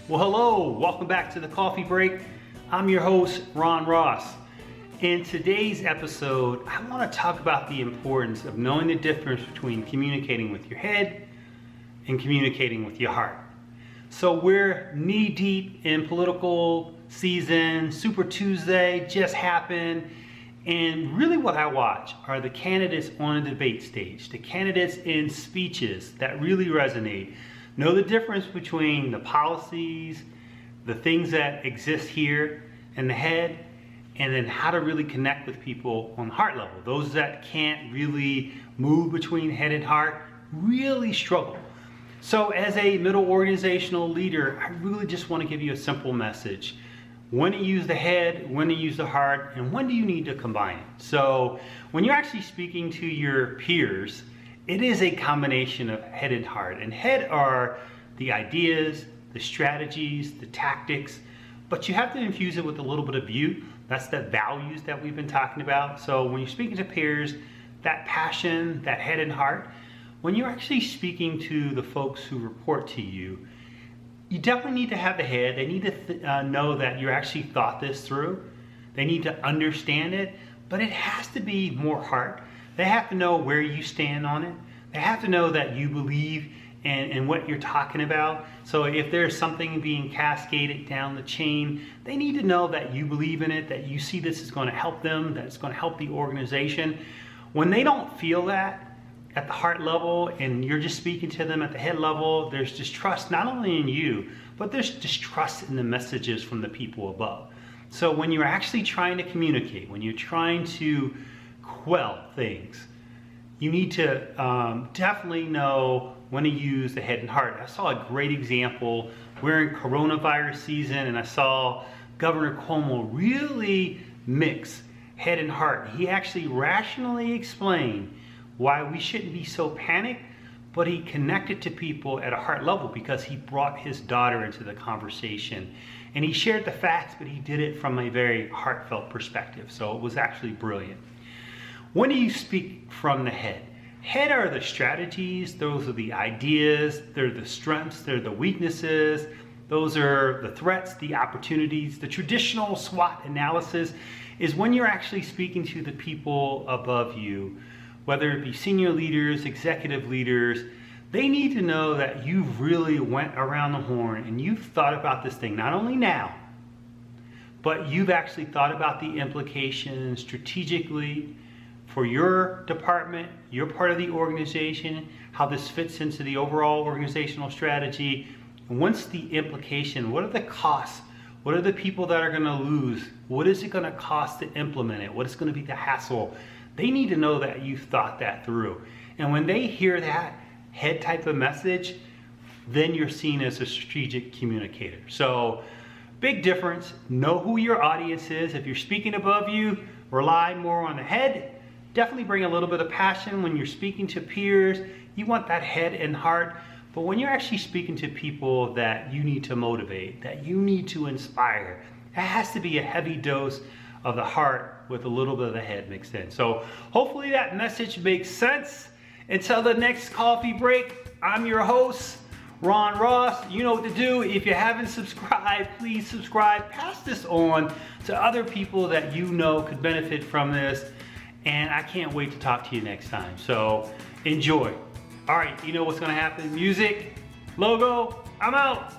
Well, hello, welcome back to the Coffee Break. I'm your host, Ron Ross. In today's episode, I want to talk about the importance of knowing the difference between communicating with your head and communicating with your heart. So we're knee deep in political season, Super Tuesday just happened, and really what I watch are the candidates on a debate stage, the candidates in speeches that really resonate. Know the difference between the policies, the things that exist here in the head, and then how to really connect with people on the heart level. Those that can't really move between head and heart really struggle. So as a middle organizational leader, I really just want to give you a simple message. When to use the head, when to use the heart, and when do you need to combine it? So when you're actually speaking to your peers, it is a combination of head and heart. And head are the ideas, the strategies, the tactics, but you have to infuse it with a little bit of you. That's the values that we've been talking about. So when you're speaking to peers, that passion, that head and heart, when you're actually speaking to the folks who report to you, you definitely need to have the head. They need to know that you actually thought this through. They need to understand it, but it has to be more heart. They have to know where you stand on it. They have to know that you believe in what you're talking about. So if there's something being cascaded down the chain, they need to know that you believe in it, that you see this is going to help them, that it's going to help the organization. When they don't feel that at the heart level and you're just speaking to them at the head level, there's distrust not only in you, but there's distrust in the messages from the people above. So when you're actually trying to communicate, when you're trying to quell things, you need to definitely know when to use the head and heart. I saw a great example. We're in coronavirus season and I saw Governor Cuomo really mix head and heart. He actually rationally explained why we shouldn't be so panicked, but he connected to people at a heart level because he brought his daughter into the conversation. And he shared the facts, but he did it from a very heartfelt perspective. So it was actually brilliant. When do you speak from the head? Head are the strategies, those are the ideas, they're the strengths, they're the weaknesses, those are the threats, the opportunities. The traditional SWOT analysis is when you're actually speaking to the people above you, whether it be senior leaders, executive leaders. They need to know that you've really went around the horn and you've thought about this thing, not only now, but you've actually thought about the implications strategically for your department, your part of the organization, how this fits into the overall organizational strategy. And what's the implication? What are the costs? What are the people that are going to lose? What is it going to cost to implement it? What is going to be the hassle? They need to know that you've thought that through. And when they hear that head type of message, then you're seen as a strategic communicator. So big difference. Know who your audience is. If you're speaking above you, rely more on the head. Definitely bring a little bit of passion when you're speaking to peers. You want that head and heart. But when you're actually speaking to people that you need to motivate, that you need to inspire, it has to be a heavy dose of the heart with a little bit of the head mixed in. So hopefully that message makes sense. Until the next coffee break, I'm your host, Ron Ross. You know what to do. If you haven't subscribed, please subscribe. Pass this on to other people that you know could benefit from this. And I can't wait to talk to you next time. So enjoy. All right, you know what's gonna happen. Music, logo, I'm out.